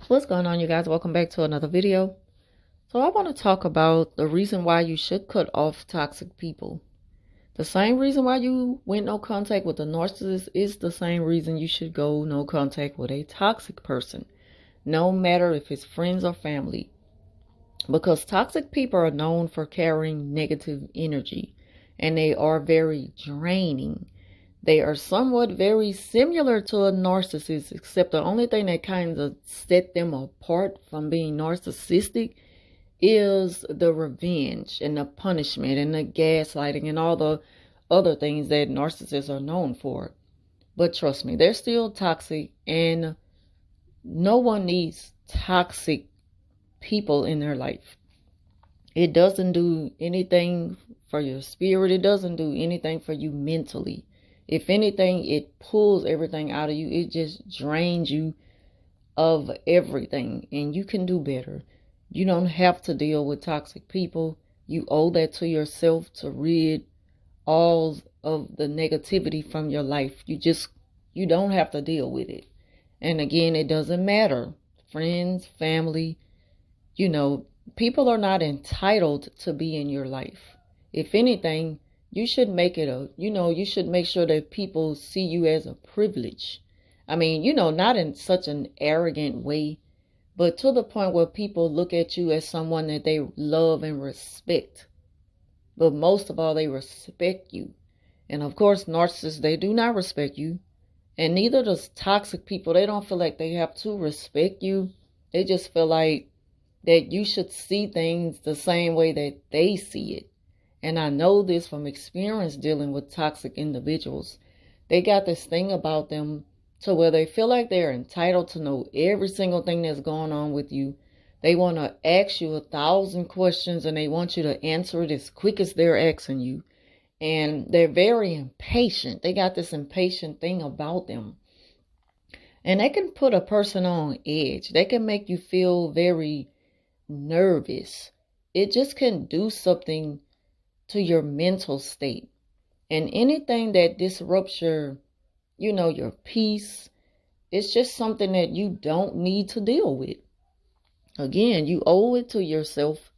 What's going on, you guys? Welcome back to another video. So I want to talk about the reason why you should cut off toxic people. The same reason why you went no contact with a narcissist is the same reason you should go no contact with a toxic person, no matter if it's friends or family. Because toxic people are known for carrying negative energy, and they are very draining. They are somewhat very similar to a narcissist, except the only thing that kind of set them apart from being narcissistic is the revenge and the punishment and the gaslighting and all the other things that narcissists are known for. But trust me, they're still toxic, and no one needs toxic people in their life. It doesn't do anything for your spirit. It doesn't do anything for you mentally. If anything, it pulls everything out of you. It just drains you of everything, and you can do better. You don't have to deal with toxic people. You owe that to yourself to rid all of the negativity from your life. You don't have to deal with it. And again, it doesn't matter. Friends, family, people are not entitled to be in your life. If anything, you should make it you should make sure that people see you as a privilege. I mean, not in such an arrogant way, but to the point where people look at you as someone that they love and respect. But most of all, they respect you. And of course, narcissists, they do not respect you. And neither does toxic people. They don't feel like they have to respect you. They just feel like that you should see things the same way that they see it. And I know this from experience dealing with toxic individuals. They got this thing about them to where they feel like they're entitled to know every single thing that's going on with you. They want to ask you 1,000 questions, and they want you to answer it as quick as they're asking you. And they're very impatient. They got this impatient thing about them. And they can put a person on edge. They can make you feel very nervous. It just can do something to your mental state. And anything that disrupts your peace, it's just something that you don't need to deal with. Again, you owe it to yourself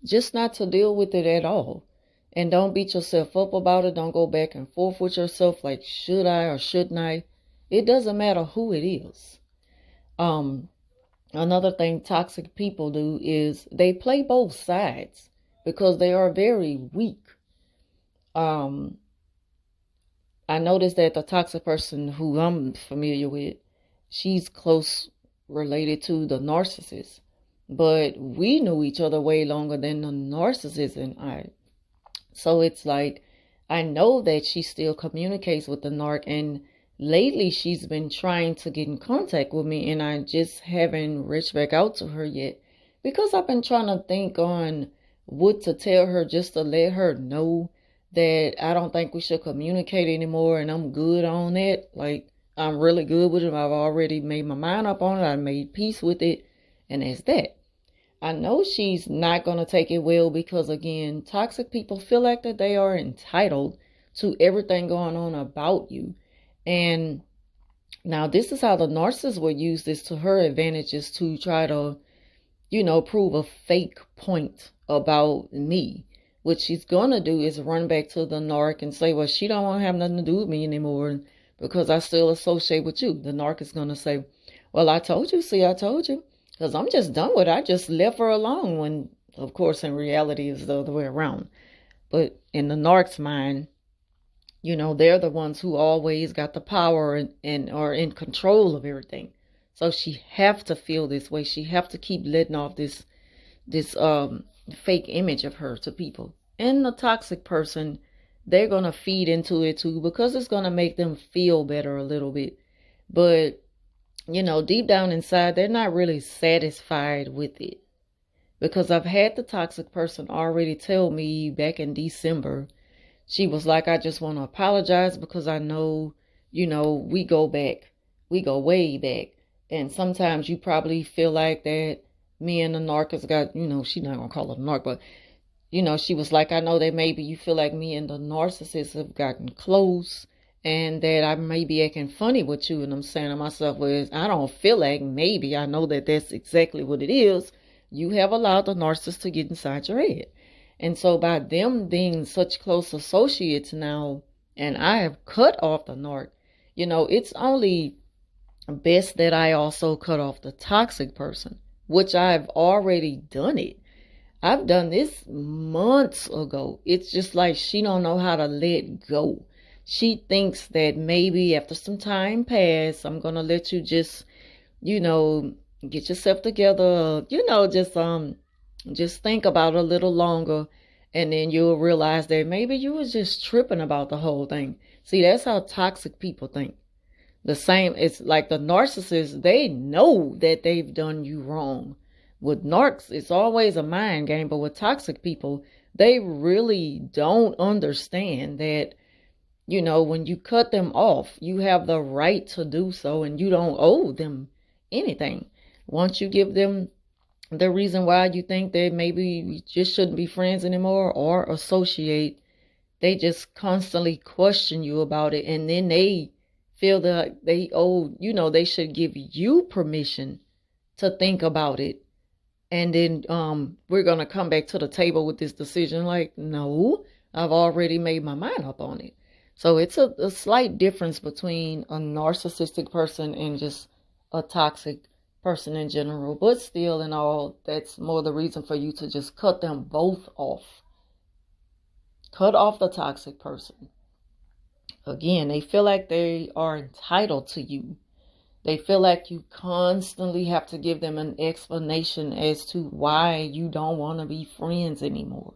just not to deal with it at all. And don't beat yourself up about it. Don't go back and forth with yourself like, should I or shouldn't I? It doesn't matter who it is. Another thing toxic people do is they play both sides because they are very weak. I noticed that the toxic person who I'm familiar with, she's close related to the narcissist. But we knew each other way longer than the narcissist and I. So it's like, I know that she still communicates with the narc, and lately she's been trying to get in contact with me, and I just haven't reached back out to her yet because I've been trying to think on what to tell her just to let her know that I don't think we should communicate anymore, and I'm good on that. Like, I'm really good with it. I've already made my mind up on it. I made peace with it, and that's that. I know she's not going to take it well because, again, toxic people feel like that they are entitled to everything going on about you. And now this is how the narcissist will use this to her advantages to try to, prove a fake point about me. What she's going to do is run back to the narc and say, well, she don't want to have nothing to do with me anymore because I still associate with you. The narc is going to say, well, I told you, because I'm just done with it. I just left her alone, when, of course, in reality, it's the other way around. But in the narc's mind, they're the ones who always got the power and are in control of everything. So she have to feel this way. She have to keep letting off this fake image of her to people. And the toxic person, they're going to feed into it too because it's going to make them feel better a little bit. But, deep down inside, they're not really satisfied with it. Because I've had the toxic person already tell me back in December, she was like, I just want to apologize because I know, we go way back. And sometimes you probably feel like that me and the narc has got, she's not going to call it a narc, but, she was like, I know that maybe you feel like me and the narcissist have gotten close and that I may be acting funny with you, and I'm saying to myself, well, I don't feel like, maybe I know that that's exactly what it is. You have allowed the narcissist to get inside your head. And so by them being such close associates now, and I have cut off the narc, it's only best that I also cut off the toxic person, which I've already done it. I've done this months ago. It's just like she don't know how to let go. She thinks that maybe after some time pass, I'm going to let you just, get yourself together, just think about it a little longer. And then you'll realize that maybe you was just tripping about the whole thing. See, that's how toxic people think. The same, it's like the narcissists, they know that they've done you wrong. With narcs, it's always a mind game, but with toxic people, they really don't understand that, when you cut them off, you have the right to do so, and you don't owe them anything. Once you give them the reason why you think that maybe you just shouldn't be friends anymore or associate, they just constantly question you about it, and then they feel that they owe, they should give you permission to think about it. And then we're going to come back to the table with this decision like, no, I've already made my mind up on it. So it's a slight difference between a narcissistic person and just a toxic person in general. But still, in all, that's more the reason for you to just cut them both off. Cut off the toxic person. Again, they feel like they are entitled to you. They feel like you constantly have to give them an explanation as to why you don't want to be friends anymore.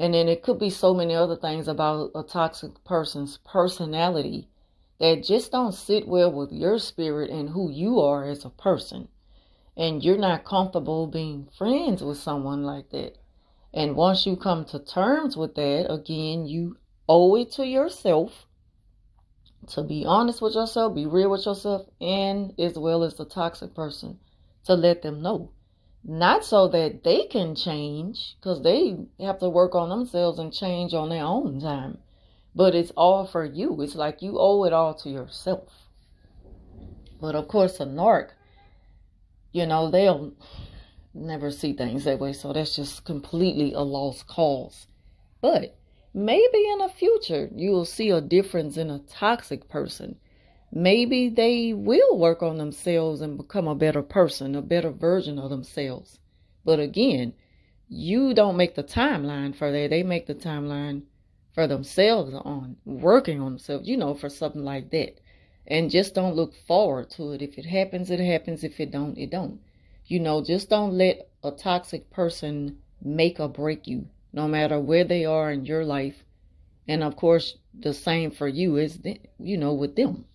And then it could be so many other things about a toxic person's personality that just don't sit well with your spirit and who you are as a person. And you're not comfortable being friends with someone like that. And once you come to terms with that, again, you owe it to yourself to be honest with yourself, be real with yourself, and as well as the toxic person, to let them know. Not so that they can change, because they have to work on themselves and change on their own time. But it's all for you. It's like you owe it all to yourself. But of course, a narc, they'll never see things that way. So that's just completely a lost cause. But maybe in the future, you'll see a difference in a toxic person. Maybe they will work on themselves and become a better person, a better version of themselves. But again, you don't make the timeline for that. They make the timeline for themselves on working on themselves, for something like that. And just don't look forward to it. If it happens, it happens. If it don't, it don't. Just don't let a toxic person make or break you, no matter where they are in your life. And of course, the same for you is, with them.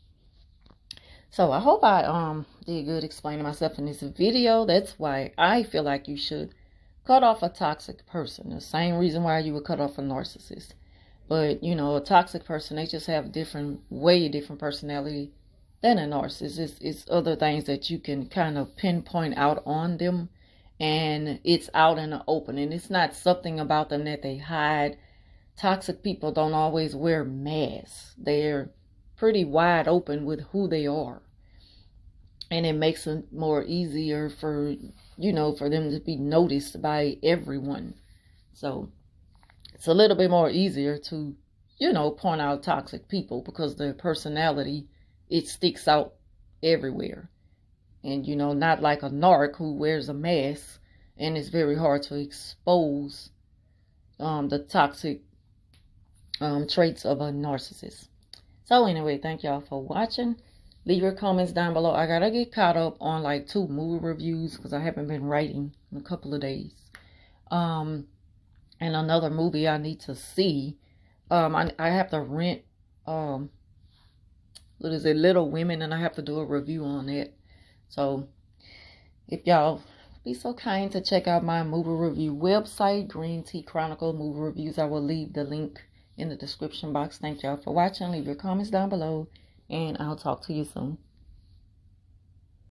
So I hope I did good explaining myself in this video. That's why I feel like you should cut off a toxic person. The same reason why you would cut off a narcissist. But, a toxic person, they just have way different personality than a narcissist. It's other things that you can kind of pinpoint out on them. And it's out in the open. And it's not something about them that they hide. Toxic people don't always wear masks. They're pretty wide open with who they are. And it makes it more easier for, for them to be noticed by everyone. So it's a little bit more easier to, point out toxic people because their personality, it sticks out everywhere. And, not like a narc who wears a mask, and it's very hard to expose the toxic traits of a narcissist. So anyway, thank y'all for watching. Leave your comments down below. I gotta get caught up on like 2 movie reviews because I haven't been writing in a couple of days. And another movie I need to see. I have to rent Little Women, and I have to do a review on it. So if y'all be so kind to check out my movie review website, Green Tea Chronicle Movie Reviews, I will leave the link in the description box. Thank y'all for watching. Leave your comments down below, and I'll talk to you soon.